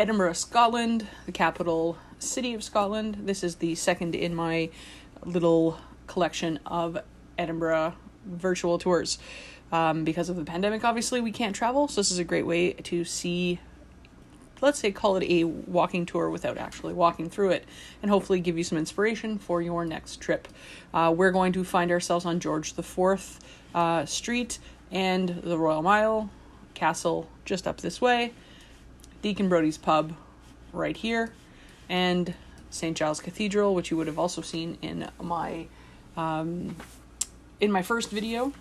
Edinburgh, Scotland, the capital city of Scotland. This is the second in my little collection of Edinburgh virtual tours. Because of the pandemic, obviously, we can't travel, so this is a great way to see, let's say, call it a walking tour without actually walking through it, and hopefully give you some inspiration for your next trip. We're going to find ourselves on George IV Street and the Royal Mile, Castle just up this way, Deacon Brodie's Pub right here, and St. Giles Cathedral, which you would have also seen in my first video,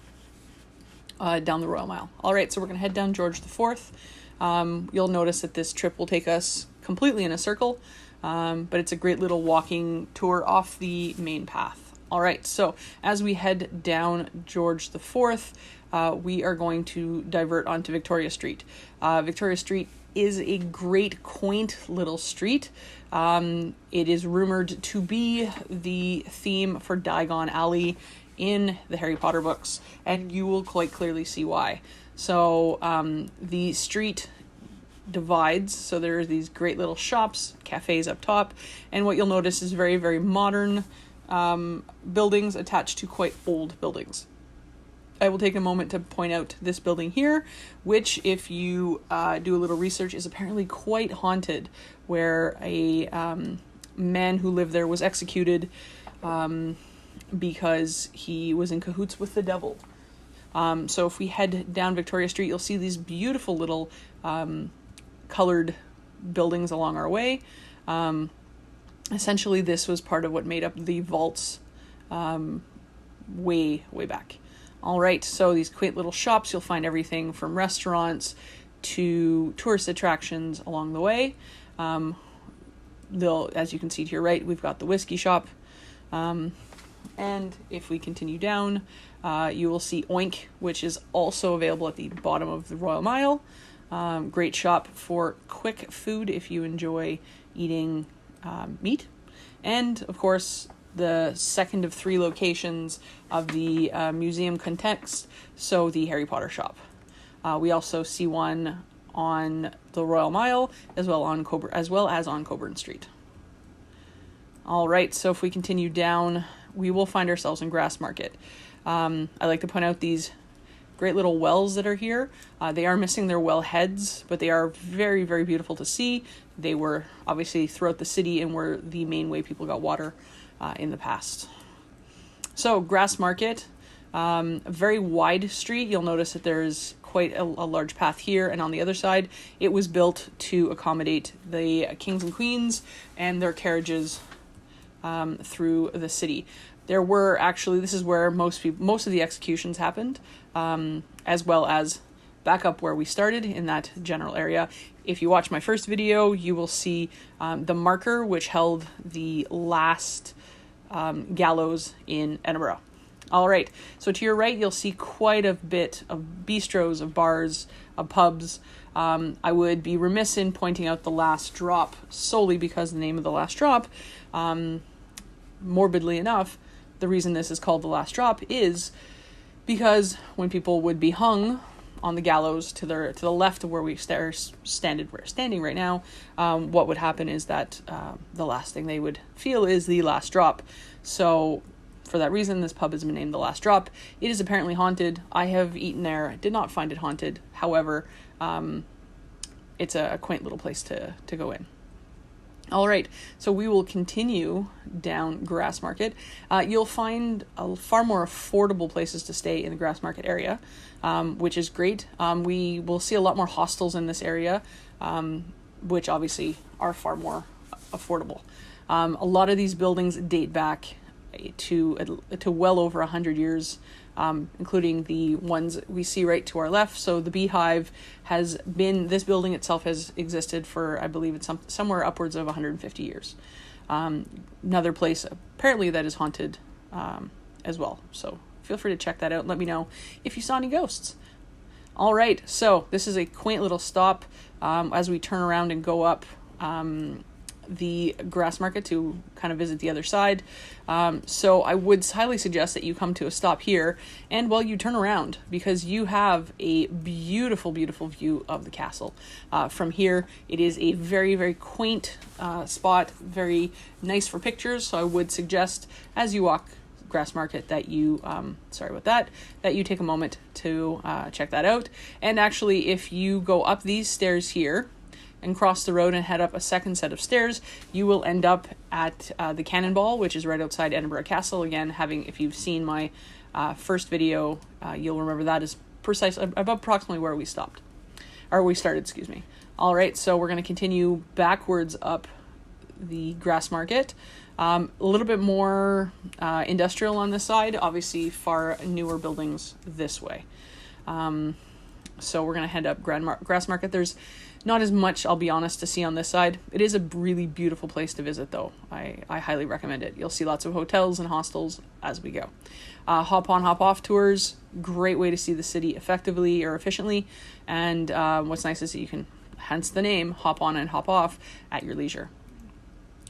down the Royal Mile. All right, so we're going to head down George IV. You'll notice that this trip will take us completely in a circle, but it's a great little walking tour off the main path. All right, so as we head down George IV, we are going to divert onto Victoria Street. Victoria Street is a great, quaint little street. It is rumored to be the theme for Diagon Alley in the Harry Potter books, and you will quite clearly see why. So the street divides, so there are these great little shops, cafes up top, and what you'll notice is very, very modern buildings attached to quite old buildings. I will take a moment to point out this building here, which, if you do a little research, is apparently quite haunted, where a man who lived there was executed because he was in cahoots with the devil. So if we head down Victoria Street, you'll see these beautiful little colored buildings along our way. Essentially, this was part of what made up the vaults way back. All right, so these quaint little shops, you'll find everything from restaurants to tourist attractions along the way. As you can see to your right, we've got the whiskey shop. And if we continue down, you will see Oink, which is also available at the bottom of the Royal Mile. Great shop for quick food if you enjoy eating meat. And, of course, the second of 3 locations of the museum context, so the Harry Potter shop. We also see one on the Royal Mile, as well as on Coburn Street. All right, so if we continue down, we will find ourselves in Grassmarket. I like to point out these great little wells that are here. They are missing their well heads, but they are very, very beautiful to see. They were obviously throughout the city and were the main way people got water in the past. So Grassmarket, a very wide street. You'll notice that there's quite a large path here, and on the other side, it was built to accommodate the kings and queens and their carriages through the city. There were actually, this is where most of the executions happened, as well as back up where we started in that general area. If you watch my first video, you will see the marker which held the last gallows in Edinburgh. All right, so to your right, you'll see quite a bit of bistros, of bars, of pubs. I would be remiss in pointing out the Last Drop solely because the name of the Last Drop, morbidly enough, the reason this is called the Last Drop is because when people would be hung on the gallows to the left of where we're standing right now, what would happen is that the last thing they would feel is the last drop. So for that reason, this pub has been named the Last Drop. It is apparently haunted. I have eaten there. Did not find it haunted. However, it's a quaint little place to go in. All right, so we will continue down Grassmarket. You'll find far more affordable places to stay in the Grassmarket area, which is great. We will see a lot more hostels in this area, which obviously are far more affordable. A lot of these buildings date back to well over 100 years, including the ones we see right to our left. So the Beehive this building itself has existed for, I believe it's somewhere upwards of 150 years. Another place apparently that is haunted as well. So feel free to check that out and let me know if you saw any ghosts. All right, so this is a quaint little stop as we turn around and go up the Grassmarket to kind of visit the other side. So I would highly suggest that you come to a stop here and, well, you turn around, because you have a beautiful, beautiful view of the castle. From here, it is a very, very quaint spot, very nice for pictures. So I would suggest, as you walk Grassmarket, that you that you take a moment to check that out. And actually, if you go up these stairs here and cross the road and head up a second set of stairs, you will end up at the Cannonball, which is right outside Edinburgh Castle. Again, if you've seen my first video, you'll remember that is approximately where we started. Excuse me. All right, so we're going to continue backwards up the Grassmarket. A little bit more industrial on this side, obviously far newer buildings this way. So we're going to head up Grassmarket. There's not as much, I'll be honest, to see on this side. It is a really beautiful place to visit, though. I highly recommend it. You'll see lots of hotels and hostels as we go. Hop on, hop off tours, great way to see the city effectively or efficiently. And what's nice is that you can, hence the name, hop on and hop off at your leisure.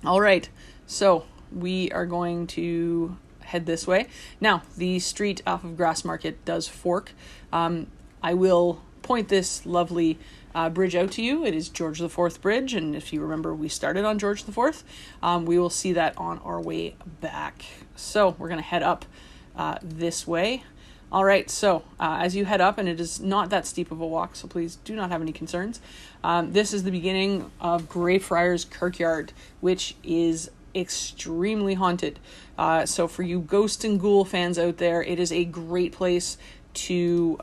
All right, so we are going to head this way. Now, the street off of Grassmarket does fork. I will point this lovely bridge out to you. It is George IV Bridge, and if you remember, we started on George IV. We will see that on our way back. So we're going to head up this way. All right, so as you head up, and it is not that steep of a walk, so please do not have any concerns. This is the beginning of Greyfriars Kirkyard, which is extremely haunted. So for you ghost and ghoul fans out there, it is a great place to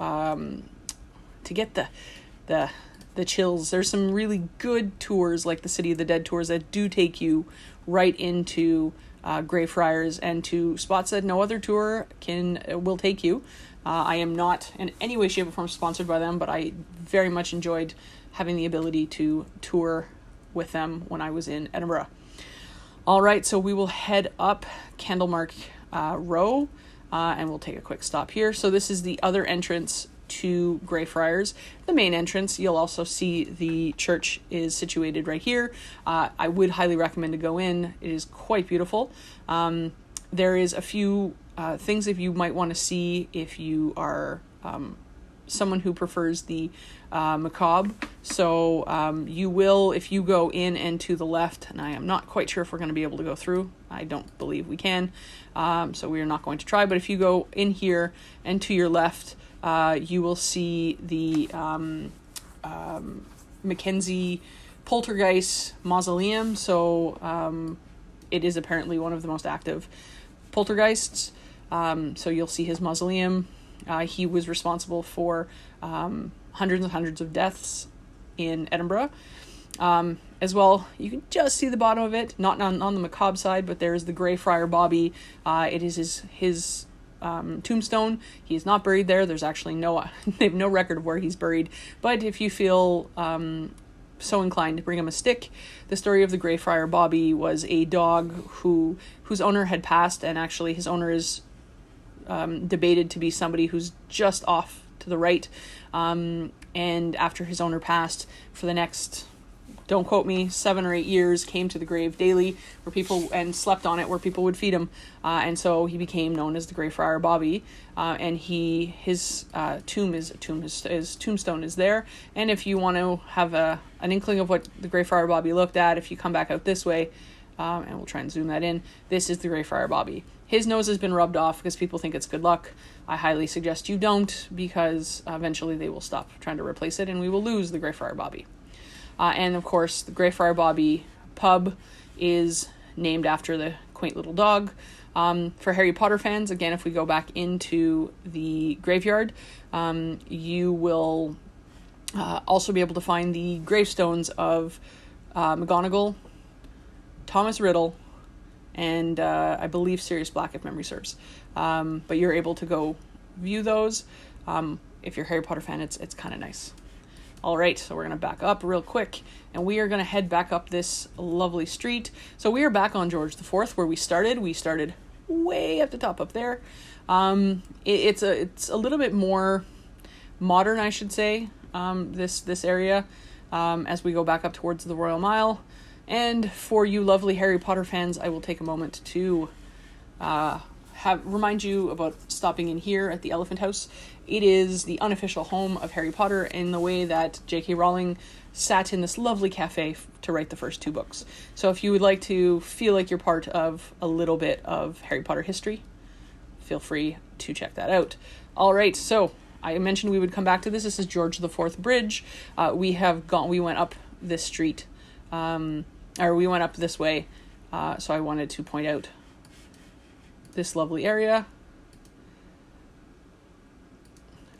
get the chills. There's some really good tours, like the City of the Dead tours, that do take you right into Greyfriars and to spots that no other tour will take you. I am not in any way, shape, or form sponsored by them, but I very much enjoyed having the ability to tour with them when I was in Edinburgh. All right, so we will head up Candlemark Row, and we'll take a quick stop here. So this is the other entrance to Greyfriars. The main entrance, you'll also see the church is situated right here. I would highly recommend to go in. It is quite beautiful. There is a few things that you might want to see if you are someone who prefers the macabre. So you will, if you go in and to the left, and I am not quite sure if we're going to be able to go through. I don't believe we can. So we are not going to try. But if you go in here and to your left, you will see the Mackenzie Poltergeist Mausoleum. So it is apparently one of the most active poltergeists. So you'll see his mausoleum. He was responsible for hundreds and hundreds of deaths in Edinburgh. As well, you can just see the bottom of it, not on the macabre side, but there is the Greyfire Bobby. It is his tombstone. He is not buried there. There's actually they have no record of where he's buried. But if you feel so inclined to bring him a stick, the story of the Greyfire Bobby was a dog whose owner had passed, and actually his owner is debated to be somebody who's just off to the right. And after his owner passed, for the next, don't quote me, 7 or 8 years, came to the grave daily and slept on it where people would feed him. And so he became known as the Greyfriar Bobby. And his tombstone is there. And if you want to have an inkling of what the Greyfriar Bobby looked at, if you come back out this way, and we'll try and zoom that in, this is the Greyfriar Bobby. His nose has been rubbed off because people think it's good luck. I highly suggest you don't, because eventually they will stop trying to replace it and we will lose the Greyfriar Bobby. And of course, the Greyfriar Bobby pub is named after the quaint little dog. For Harry Potter fans, again, if we go back into the graveyard, you will also be able to find the gravestones of McGonagall, Thomas Riddle, and I believe Sirius Black, if memory serves. But you're able to go view those. If you're a Harry Potter fan, it's kind of nice. All right, so we're going to back up real quick, and we are going to head back up this lovely street. So we are back on George IV, where we started. We started way at the top up there. It's a little bit more modern, I should say, this area, as we go back up towards the Royal Mile. And for you lovely Harry Potter fans, I will take a moment to remind you about stopping in here at the Elephant House. It is the unofficial home of Harry Potter in the way that J.K. Rowling sat in this lovely cafe to write the first 2 books. So if you would like to feel like you're part of a little bit of Harry Potter history, feel free to check that out. All right, so I mentioned we would come back to this. This is George IV Bridge. We went up this street, or we went up this way. So I wanted to point out this lovely area.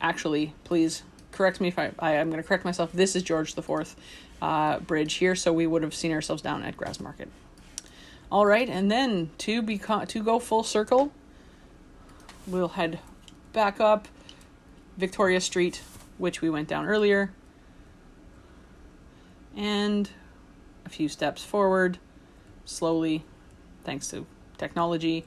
Actually, please correct me if I'm going to correct myself. This is George IV Bridge here, so we would have seen ourselves down at Grassmarket. All right, and then to go full circle, we'll head back up Victoria Street, which we went down earlier, and a few steps forward, slowly, thanks to technology,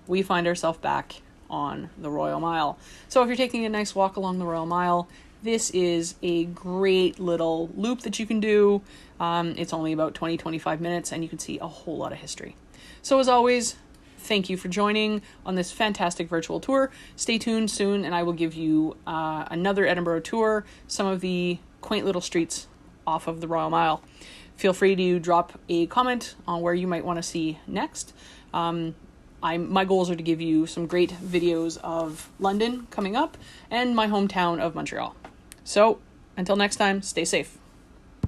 we find ourselves back on the Royal Mile. So if you're taking a nice walk along the Royal Mile, this is a great little loop that you can do. It's only about 20-25 minutes, and you can see a whole lot of history. So as always, thank you for joining on this fantastic virtual tour. Stay tuned soon, and I will give you another Edinburgh tour, some of the quaint little streets off of the Royal Mile. Feel free to drop a comment on where you might want to see next. My goals are to give you some great videos of London coming up and my hometown of Montreal. So until next time, stay safe.